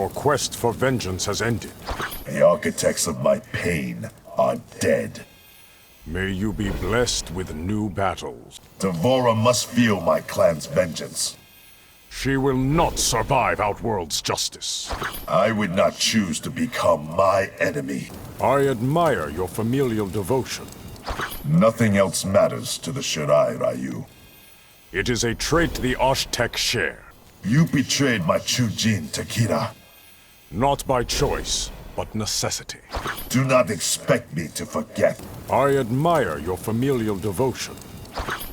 Your quest for vengeance has ended. The architects of my pain are dead. May you be blessed with new battles. Devora must feel my clan's vengeance. She will not survive Outworld's justice. I would not choose to become my enemy. I admire your familial devotion. Nothing else matters to the Shirai Ryu. It is a trait the Aztec share. You betrayed my Chujin, Takeda. Not by choice, but necessity. Do not expect me to forget. I admire your familial devotion.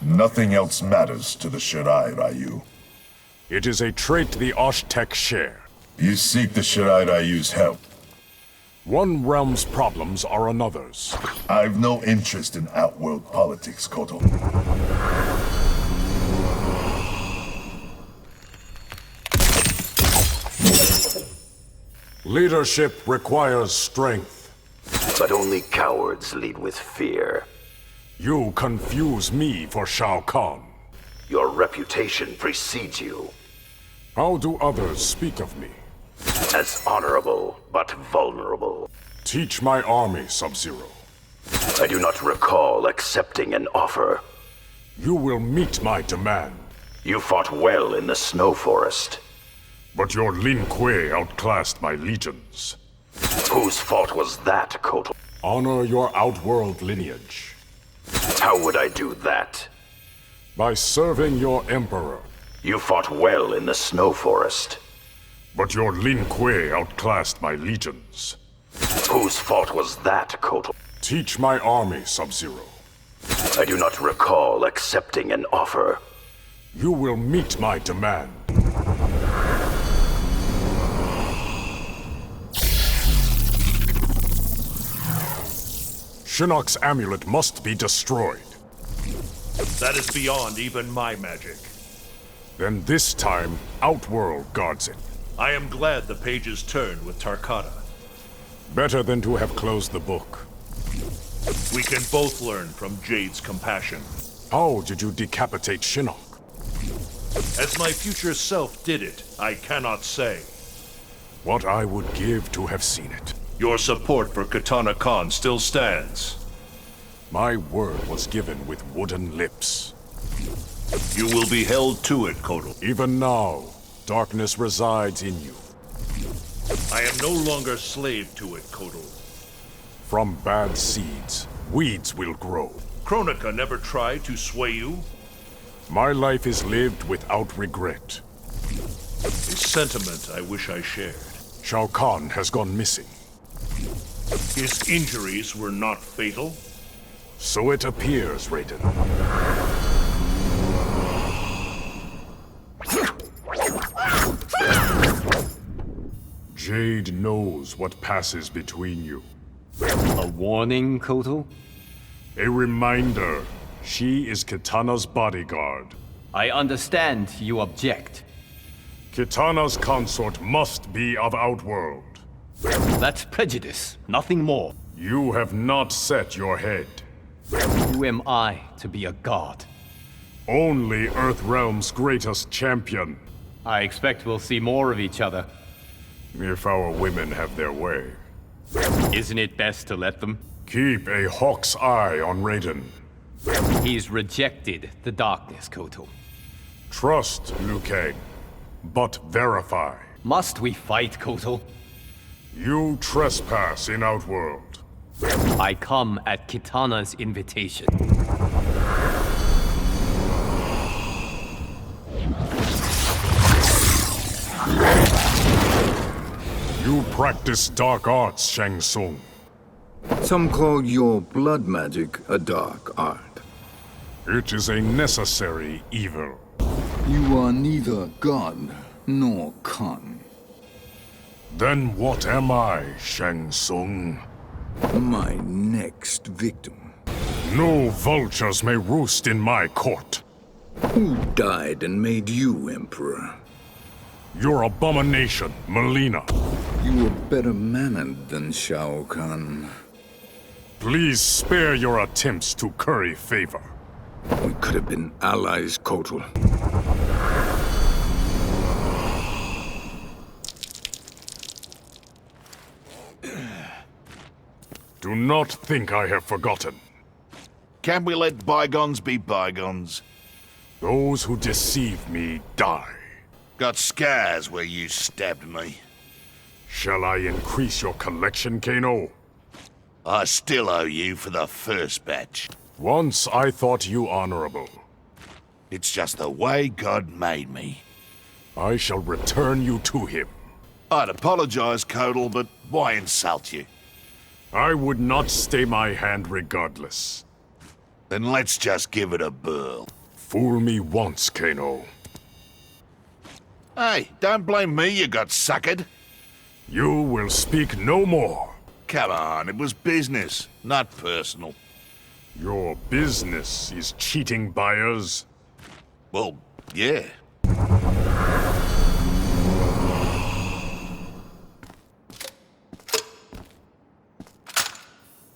Nothing else matters to the Shirai Ryu. It is a trait the Aztec share. You seek the Shirai Ryu's help. One realm's problems are another's. I've no interest in outworld politics, Kotal. Leadership requires strength. But only cowards lead with fear. You confuse me for Shao Kahn. Your reputation precedes you. How do others speak of me? As honorable, but vulnerable. Teach my army, Sub-Zero. I do not recall accepting an offer. You will meet my demand. You fought well in the snow forest. But your Lin Kuei outclassed my legions. Whose fault was that, Kotal? Honor your outworld lineage. How would I do that? By serving your emperor. You fought well in the snow forest. But your Lin Kuei outclassed my legions. Whose fault was that, Kotal? Teach my army, Sub-Zero. I do not recall accepting an offer. You will meet my demand. Shinnok's amulet must be destroyed. That is beyond even my magic. Then this time, Outworld guards it. I am glad the pages turned with Tarkata. Better than to have closed the book. We can both learn from Jade's compassion. How did you decapitate Shinnok? As my future self did it, I cannot say. What I would give to have seen it. Your support for Kotal Kahn still stands. My word was given with wooden lips. You will be held to it, Kotal. Even now, darkness resides in you. I am no longer slave to it, Kotal. From bad seeds, weeds will grow. Kronika never tried to sway you. My life is lived without regret. A sentiment I wish I shared. Shao Kahn has gone missing. His injuries were not fatal. So it appears, Raiden. Jade knows what passes between you. A warning, Kotal? A reminder. She is Kitana's bodyguard. I understand you object. Kitana's consort must be of Outworld. That's prejudice, nothing more. You have not set your head. Who am I to be a god? Only Earthrealm's greatest champion. I expect we'll see more of each other. If our women have their way. Isn't it best to let them? Keep a hawk's eye on Raiden. He's rejected the darkness, Kotal. Trust, Liu Kang, but verify. Must we fight, Kotal? You trespass in Outworld. I come at Kitana's invitation. You practice dark arts, Shang Tsung. Some call your blood magic a dark art. It is a necessary evil. You are neither God nor Khan. Then what am I, Shang Tsung? My next victim. No vultures may roost in my court. Who died and made you Emperor? Your abomination, MILEENA. You were better mannered than Shao Kahn. Please spare your attempts to curry favor. We could have been allies, Kotal. Do not think I have forgotten. Can we let bygones be bygones? Those who deceive me die. Got scars where you stabbed me. Shall I increase your collection, Kano? I still owe you for the first batch. Once I thought you honorable. It's just the way God made me. I shall return you to him. I'd apologize, Kotal, but why insult you? I would not stay my hand regardless. Then let's just give it a whirl. Fool me once, Kano. Hey, don't blame me you got suckered. You will speak no more. Come on, it was business, not personal. Your business is cheating buyers. Well, yeah.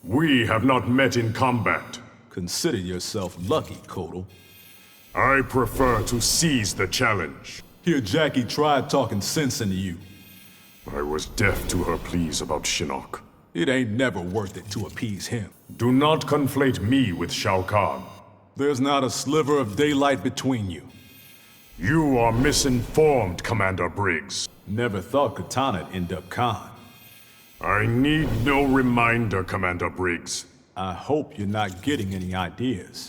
We have not met in combat. Consider yourself lucky, Kotal. I prefer to seize the challenge. Here, Jackie tried talking sense into you. I was deaf to her pleas about Shinnok. It ain't never worth it to appease him. Do not conflate me with Shao Kahn. There's not a sliver of daylight between you. You are misinformed, Commander Briggs. Never thought Kitana'd end up Khan. I need no reminder, Commander Briggs. I hope you're not getting any ideas.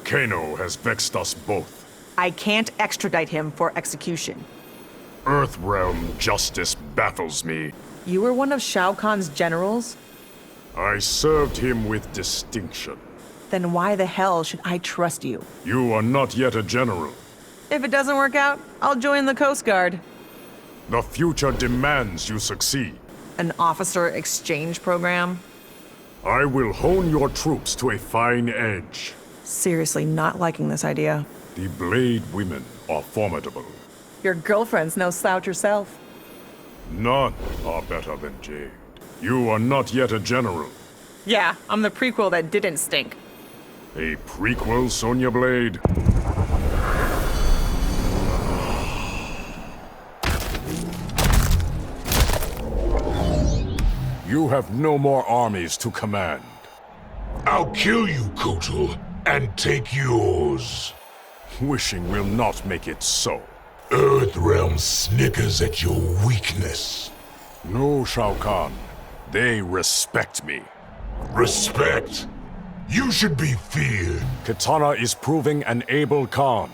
Kano has vexed us both. I can't extradite him for execution. Earthrealm justice baffles me. You were one of Shao Kahn's generals? I served him with distinction. Then why the hell should I trust you? You are not yet a general. If it doesn't work out, I'll join the Coast Guard. The future demands you succeed. An officer exchange program? I will hone your troops to a fine edge. Seriously not liking this idea. The Blade women are formidable. Your girlfriend's no slouch herself. None are better than Jade. You are not yet a general. Yeah, I'm the prequel that didn't stink. A prequel, Sonya Blade? You have no more armies to command. I'll kill you, Kotal, and take yours. Wishing will not make it so. Earthrealm snickers at your weakness. No, Shao Kahn. They respect me. Respect? You should be feared. Kitana is proving an able Khan.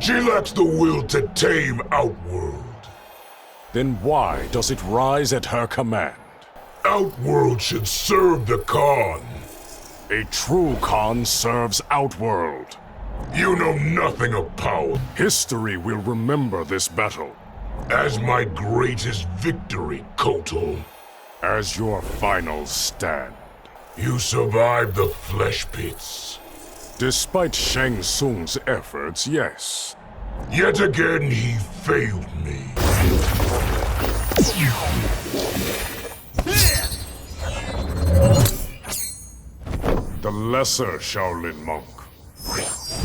She lacks the will to tame Outworld. Then why does it rise at her command? Outworld should serve the Khan. A true Khan serves Outworld. You know nothing of power. History will remember this battle. As my greatest victory, Kotal. As your final stand. You survived the flesh pits. Despite Shang Tsung's efforts, yes. Yet again he failed me. The lesser Shaolin monk.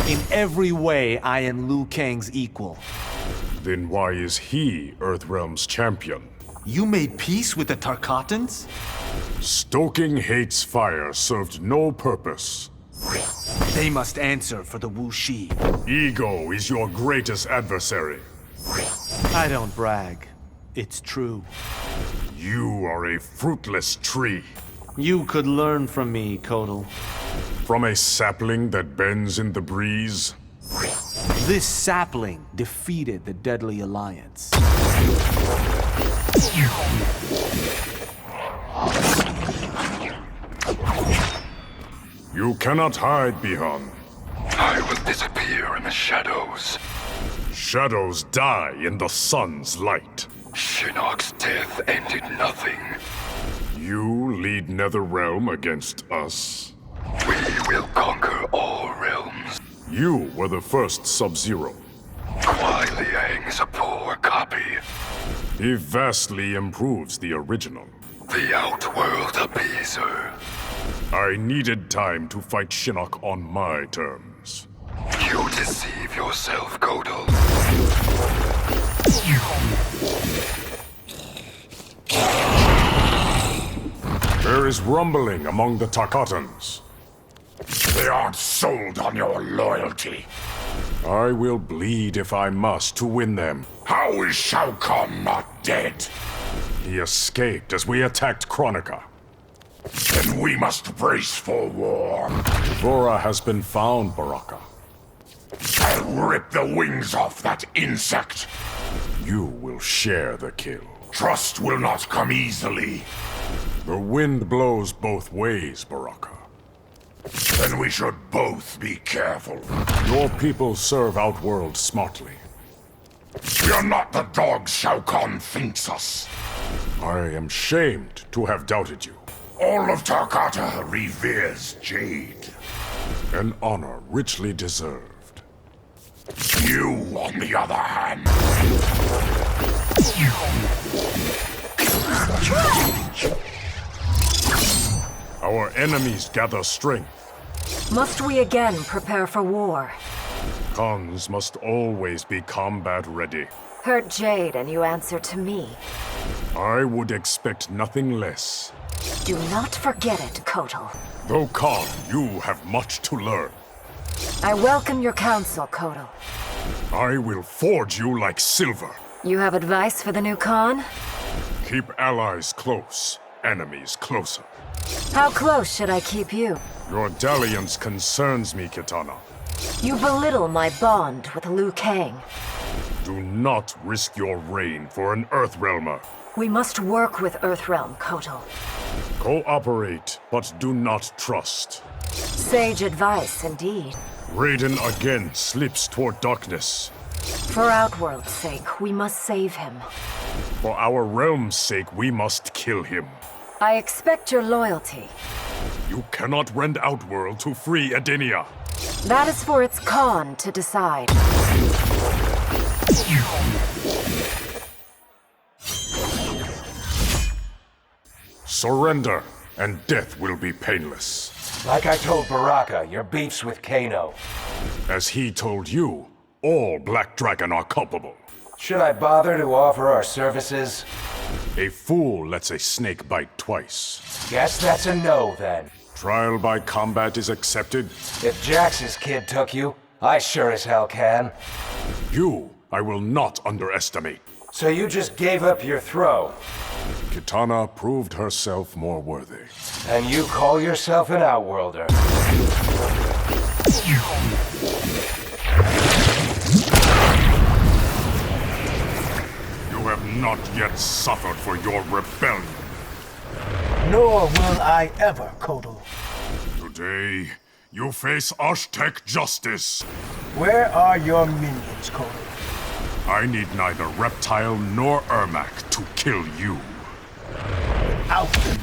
In every way, I am Liu Kang's equal. Then why is he Earthrealm's champion? You made peace with the Tarkatans? Stoking hate's fire served no purpose. They must answer for the Wu Shi. Ego is your greatest adversary. I don't brag. It's true. You are a fruitless tree. You could learn from me, Kotal. From a sapling that bends in the breeze? This sapling defeated the Deadly Alliance. You cannot hide, Bihan. I will disappear in the shadows. Shadows die in the sun's light. Shinnok's death ended nothing. You lead Netherrealm against us. We will conquer all realms. You were the first Sub-Zero. Kuai Liang is a poor copy. He vastly improves the original. The Outworld Appeaser. I needed time to fight Shinnok on my terms. You deceive yourself, Kotal. There is rumbling among the Tarkatans. They aren't sold on your loyalty. I will bleed if I must to win them. How is Shao Kahn not dead? He escaped as we attacked Kronika. Then we must brace for war. Vora has been found, Baraka. I'll rip the wings off that insect. You will share the kill. Trust will not come easily. The wind blows both ways, Baraka. Then we should both be careful. Your people serve Outworld smartly. We are not the dogs Shao Kahn thinks us. I am shamed to have doubted you. All of Tarkata reveres Jade. An honor richly deserved. You, on the other hand... Our enemies gather strength. Must we again prepare for war? Kangs must always be combat ready. Hurt Jade and you answer to me. I would expect nothing less. Do not forget it, Kotal. Though Khan, you have much to learn. I welcome your counsel, Kotal. I will forge you like silver. You have advice for the new Khan? Keep allies close, enemies closer. How close should I keep you? Your dalliance concerns me, Kitana. You belittle my bond with Liu Kang. Do not risk your reign for an Earthrealmer. We must work with Earthrealm, Kotal. Cooperate, but do not trust. Sage advice, indeed. Raiden again slips toward darkness. For Outworld's sake, we must save him. For our realm's sake, we must kill him. I expect your loyalty. You cannot rend Outworld to free Edenia. That is for its Khan to decide. Surrender, and death will be painless. Like I told Baraka, your beef's with Kano. As he told you, all Black Dragon are culpable. Should I bother to offer our services? A fool lets a snake bite twice. Guess that's a no, then. Trial by combat is accepted. If Jax's kid took you, I sure as hell can. You, I will not underestimate. So you just gave up your throw? Kitana proved herself more worthy. And you call yourself an Outworlder? You have not yet suffered for your rebellion. Nor will I ever, Kotal. Today, you face Aztec justice. Where are your minions, Kotal? I need neither Reptile nor Ermac to kill you. Without them,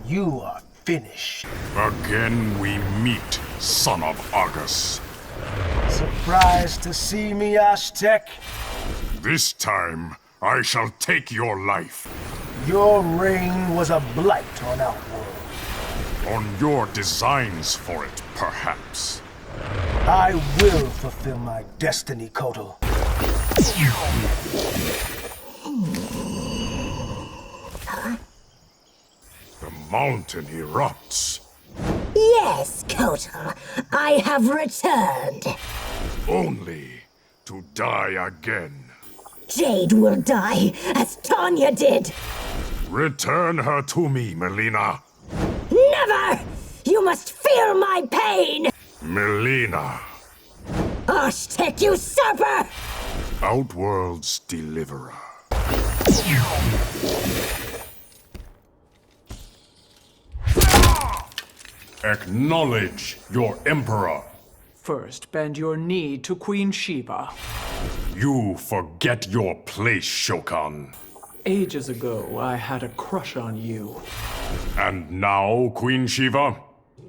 you are finished. Again we meet, son of Argus. Surprised to see me, Aztec? This time, I shall take your life. Your reign was a blight on Outworld. On your designs for it, perhaps. I will fulfill my destiny, Kotal. The mountain erupts. Yes, Kotal. I have returned. Only to die again. Jade will die, as Tanya did. Return her to me, MILEENA. Never! You must feel my pain! MILEENA. Aztec usurper! Outworld's deliverer. Acknowledge your emperor. First, bend your knee to Queen SHEEVA. You forget your place, Shokan. Ages ago, I had a crush on you. And now, Queen SHEEVA?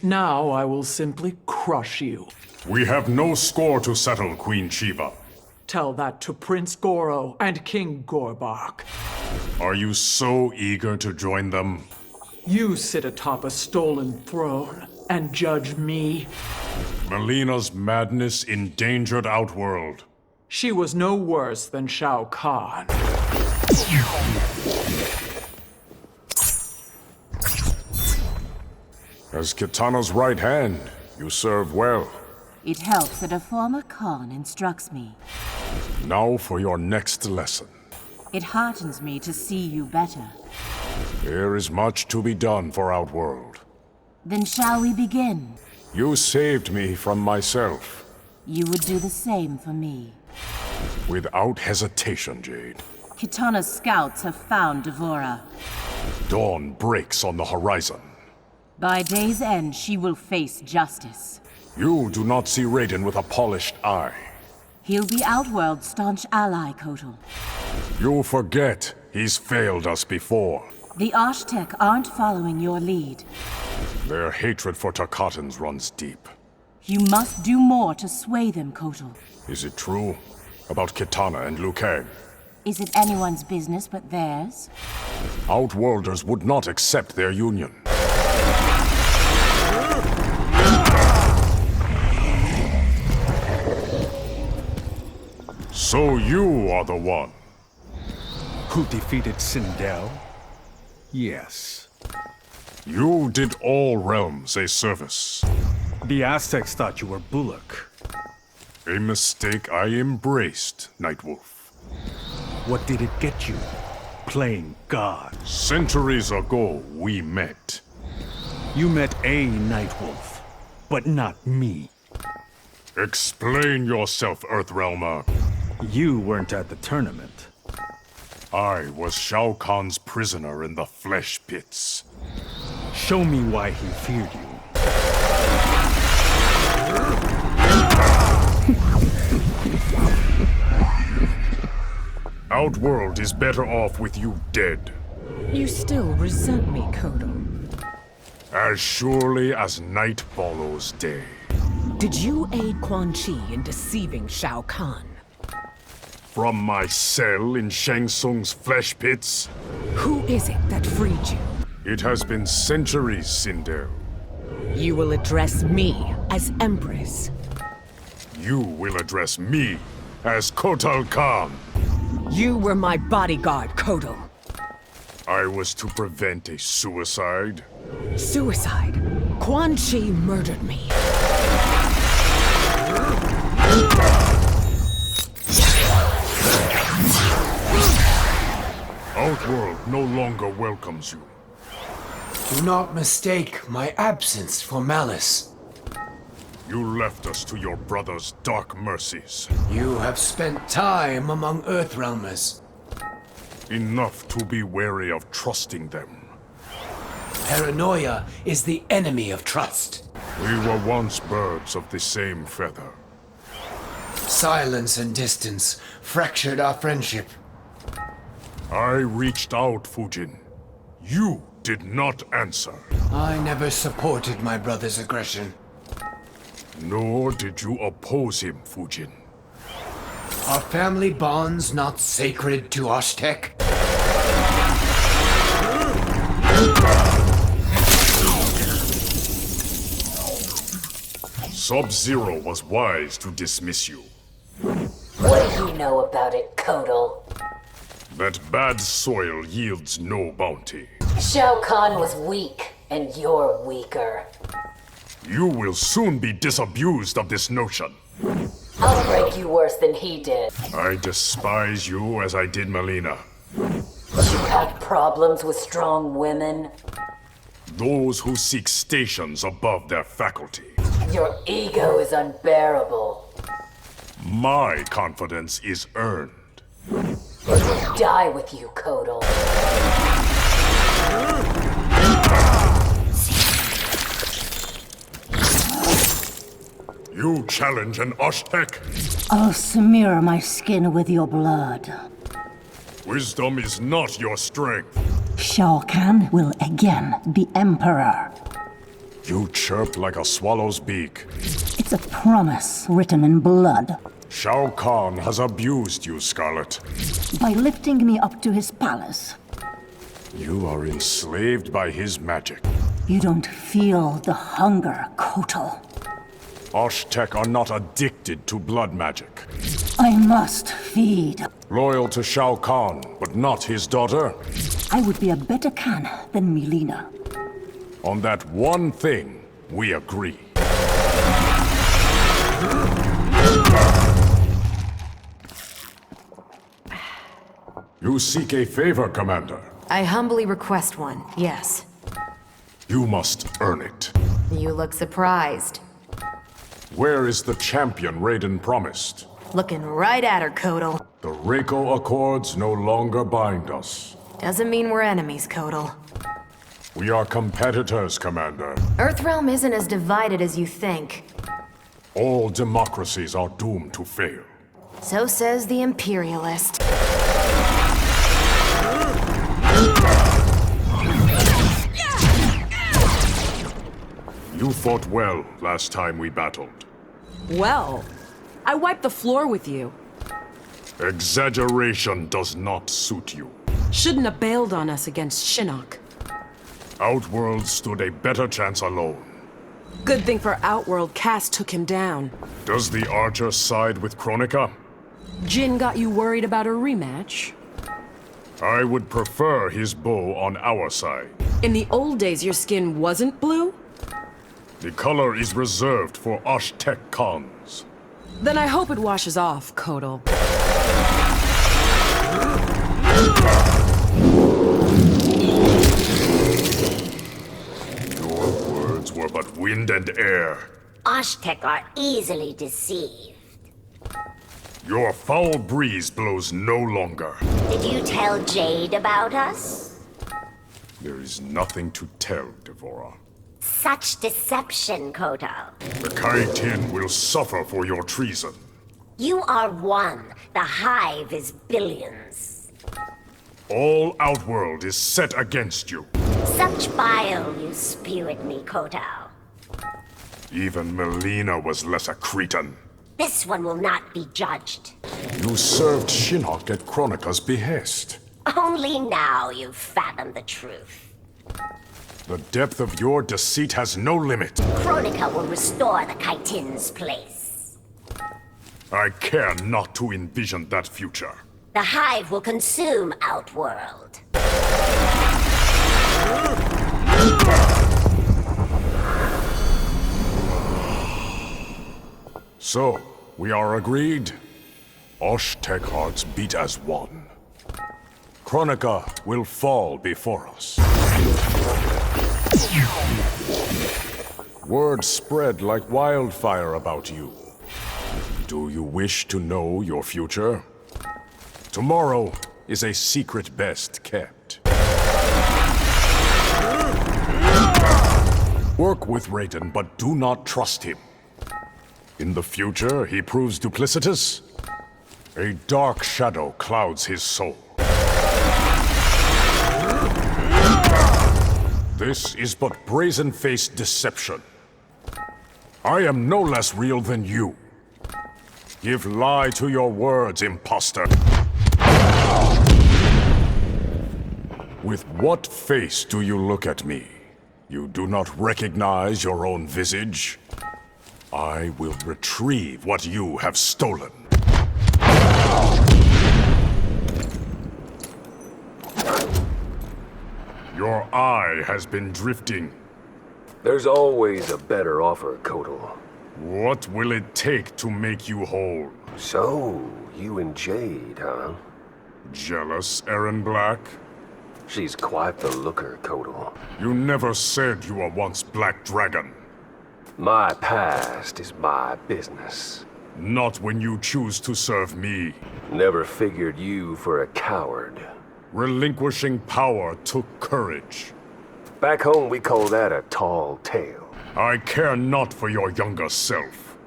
Now I will simply crush you. We have no score to settle, Queen SHEEVA. Tell that to Prince Goro and King Gorbak. Are you so eager to join them? You sit atop a stolen throne. and judge me. Mileena's madness endangered Outworld. She was no worse than SHAO Kahn. As Kitana's right hand, you serve well. It helps that a former Khan instructs me. Now for your next lesson. It heartens me to see you better. There is much to be done for Outworld. Then shall we begin? You saved me from myself. You would do the same for me. Without hesitation, Jade. Kitana's scouts have found Devora. Dawn breaks on the horizon. By day's end, she will face justice. You do not see Raiden with a polished eye. He'll be Outworld's staunch ally, Kotal. You forget he's failed us before. The Ashtek aren't following your lead. Their hatred for Tarkatans runs deep. You must do more to sway them, Kotal. Is it true? About Kitana and Liu Kang? Is it anyone's business but theirs? Outworlders would not accept their union. So you are the one. Who defeated Sindel? Yes. You did all realms a service. The Aztecs thought you were Bullock. A mistake I embraced, Nightwolf. What did it get you? Playing God. Centuries ago, we met. You met a Nightwolf, but not me. Explain yourself, Earthrealmer. You weren't at the tournament. I was Shao Kahn's prisoner in the flesh pits. Show me why he feared you. Outworld is better off with you dead. You still resent me, Kotal. As surely as night follows day. Did you aid Quan Chi in deceiving Shao Kahn? From my cell in Shang Tsung's flesh pits? Who is it that freed you? It has been centuries, Sindel. You will address me as Empress. You will address me as Kotal Kahn. You were my bodyguard, Kotal. I was to prevent a suicide. Suicide? Quan Chi murdered me. Outworld no longer welcomes you. Do not mistake my absence for malice. You left us to your brother's dark mercies. You have spent time among Earthrealmers. Enough to be wary of trusting them. Paranoia is the enemy of trust. We were once birds of the same feather. Silence and distance fractured our friendship. I reached out, Fujin. You did not answer. I never supported my brother's aggression. Nor did you oppose him, Fujin. Are family bonds not sacred to Ashtek? Sub-Zero was wise to dismiss you. What do you know about it, Kotal? That bad soil yields no bounty. Shao Kahn was weak, and you're weaker. You will soon be disabused of this notion. I'll break you worse than he did. I despise you as I did Mileena. You have problems with strong women? Those who seek stations above their faculty. Your ego is unbearable. My confidence is earned. It will die with you, Kotal. You challenge an Ashtek? I'll smear my skin with your blood. Wisdom is not your strength. Shao Kahn will again be Emperor. You chirp like a swallow's beak. It's a promise written in blood. Shao Kahn has abused you, Scarlet. By lifting me up to his palace. You are enslaved by his magic. You don't feel the hunger, Kotal. Osh-Tek are not addicted to blood magic. I must feed. Loyal to Shao Kahn, but not his daughter? I would be a better Khan than MILEENA. On that one thing, we agree. You seek a favor, Commander. I humbly request one, yes. You must earn it. You look surprised. Where is the champion Raiden promised? Looking right at her, Kotal. The Reiko Accords no longer bind us. Doesn't mean we're enemies, Kotal. We are competitors, Commander. Earthrealm isn't as divided as you think. All democracies are doomed to fail. So says the Imperialist. You fought well last time we battled. Well, I wiped the floor with you. Exaggeration does not suit you. Shouldn't have bailed on us against Shinnok. Outworld stood a better chance alone. Good thing for Outworld, Cass took him down. Does the Archer side with Kronika? Jin got you worried about a rematch? I would prefer his bow on our side. In the old days, your skin wasn't blue? The color is reserved for Osh-Tek Khans. Then I hope it washes off, Kotal. Your words were but wind and air. Osh-Tek are easily deceived. Your foul breeze blows no longer. Did you tell Jade about us? There is nothing to tell, Devora. Such deception, Kotal. The Kaitin will suffer for your treason. You are one. The Hive is billions. All Outworld is set against you. Such bile you spew at me, Kotal. Even MILEENA was less a cretin. This one will not be judged. You served Shinnok at Kronika's behest. Only now you fathom the truth. The depth of your deceit has no limit. Kronika will restore the Kaitin's place. I care not to envision that future. The Hive will consume Outworld. So, we are agreed? Osh-Tek hearts beat as one. Kronika will fall before us. Word spread like wildfire about you. Do you wish to know your future? Tomorrow is a secret best kept. Work with Raiden, but do not trust him. In the future, he proves duplicitous. A dark shadow clouds his soul. This is but brazen-faced deception. I am no less real than you. Give lie to your words, imposter. With what face do you look at me? You do not recognize your own visage? I will retrieve what you have stolen. Your eye has been drifting. There's always a better offer, Kotal. What will it take to make you whole? So, you and Jade, huh? Jealous, Erron Black? She's quite the looker, Kotal. You never said you were once Black Dragon. My past is my business. Not when you choose to serve me. Never figured you for a coward. Relinquishing power took courage. Back home, we call that a tall tale. I care not for your younger self.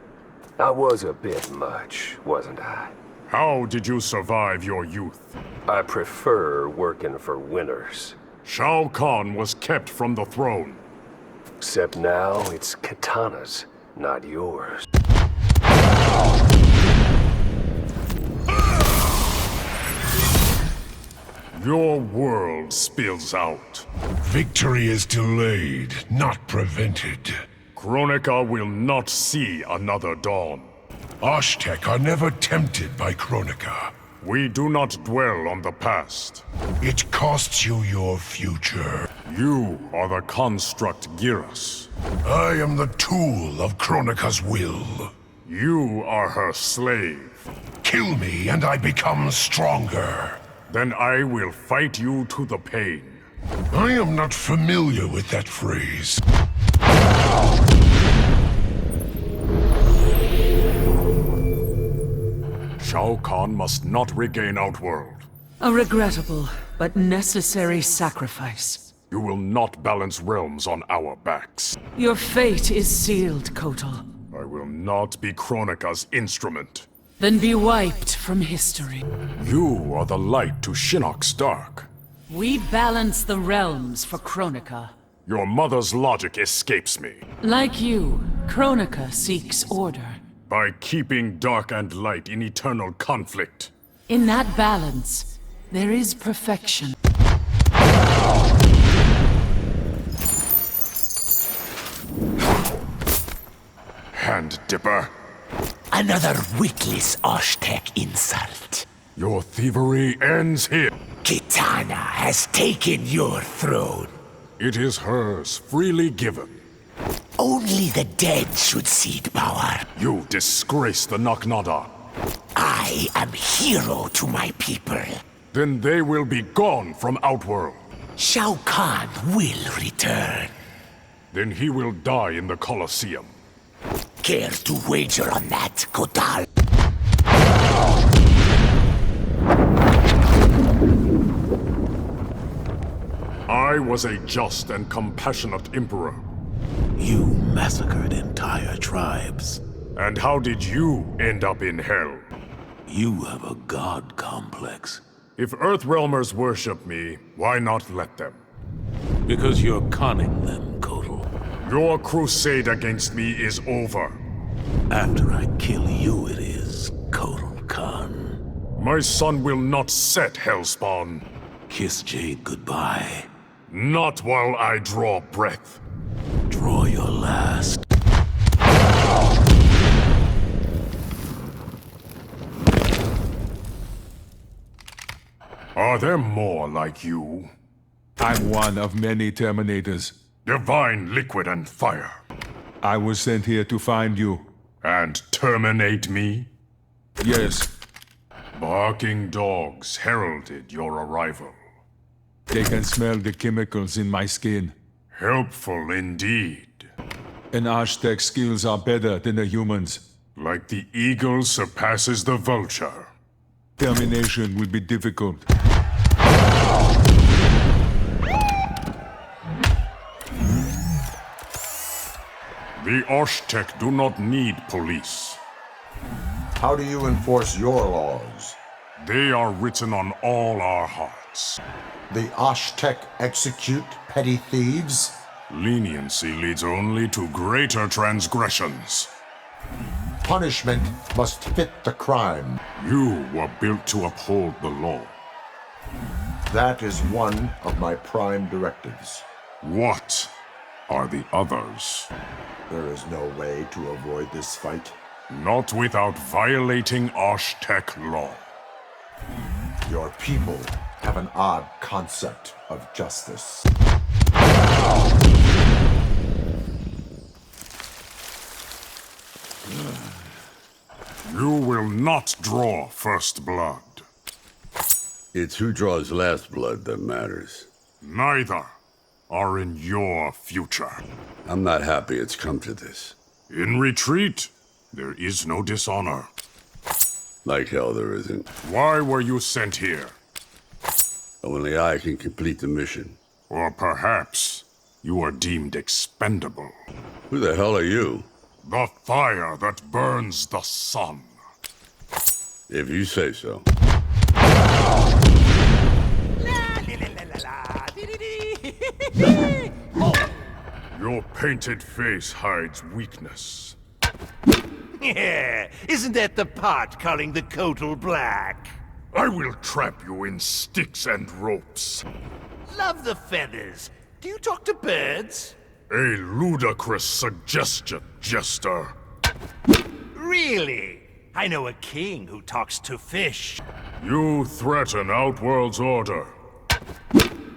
I was a bit much, wasn't I? How did you survive your youth? I prefer working for winners. Shao Kahn was kept from the throne. Except now, it's Kitana's, not yours. Your world spills out. Victory is delayed, not prevented. Kronika will not see another dawn. Aztec are never tempted by Kronika. We do not dwell on the past. It costs you your future. You are the construct GERAS. I am the tool of Kronika's will. You are her slave. Kill me and I become stronger. Then I will fight you to the pain. I am not familiar with that phrase. Shao Kahn must not regain Outworld. A regrettable but necessary sacrifice. You will not balance realms on our backs. Your fate is sealed, Kotal. I will not be Kronika's instrument. Then be wiped from history. You are the light to Shinnok's dark. We balance the realms for Kronika. Your mother's logic escapes me. Like you, Kronika seeks order. By keeping dark and light in eternal conflict. In that balance, there is perfection. Hand dipper. Another witless Aztec insult. Your thievery ends here. Kitana has taken your throne. It is hers, freely given. Only the dead should cede power. You disgrace the Naknada. I am hero to my people. Then they will be gone from Outworld. Shao Kahn will return. Then he will die in the Colosseum. Care to wager on that, Kotal? I was a just and compassionate emperor. You massacred entire tribes. And how did you end up in hell? You have a god complex. If Earthrealmers worship me, why not let them? Because you're conning them, Kotal. Your crusade against me is over. After I kill you, it is, Kotal Kahn. My son will not set Hellspawn. Kiss Jade goodbye. Not while I draw breath. Draw your last. Are there more like you? I'm one of many Terminators. Divine liquid and fire. I was sent here to find you. And terminate me? Yes. Barking dogs heralded your arrival. They can smell the chemicals in my skin. Helpful indeed. And Aztec skills are better than the humans. Like the eagle surpasses the vulture. Termination will be difficult. The Aztec do not need police. How do you enforce your laws? They are written on all our hearts. The Aztec execute petty thieves? Leniency leads only to greater transgressions. Punishment must fit the crime. You were built to uphold the law. That is one of my prime directives. What are the others? There is no way to avoid this fight. Not without violating Aztec law. Your people have an odd concept of justice. You will not draw first blood. It's who draws last blood that matters. Neither are in your future. I'm not happy it's come to this. In retreat, there is no dishonor. Like hell there isn't. Why were you sent here? Only I can complete the mission. Or perhaps you are deemed expendable. Who the hell are you? The fire that burns the sun. If you say so. Your painted face hides weakness. Yeah, isn't that the pot calling the Kotal black? I will trap you in sticks and ropes. Love the feathers. Do you talk to birds? A ludicrous suggestion, Jester. Really? I know a king who talks to fish. You threaten Outworld's order.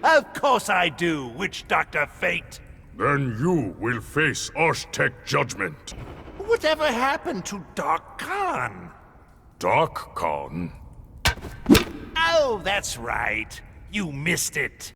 Of course I do, Witch Doctor Fate. Then you will face Osh-Tech judgment. Whatever happened to Dark Khan? Dark Khan? Oh, that's right. You missed it.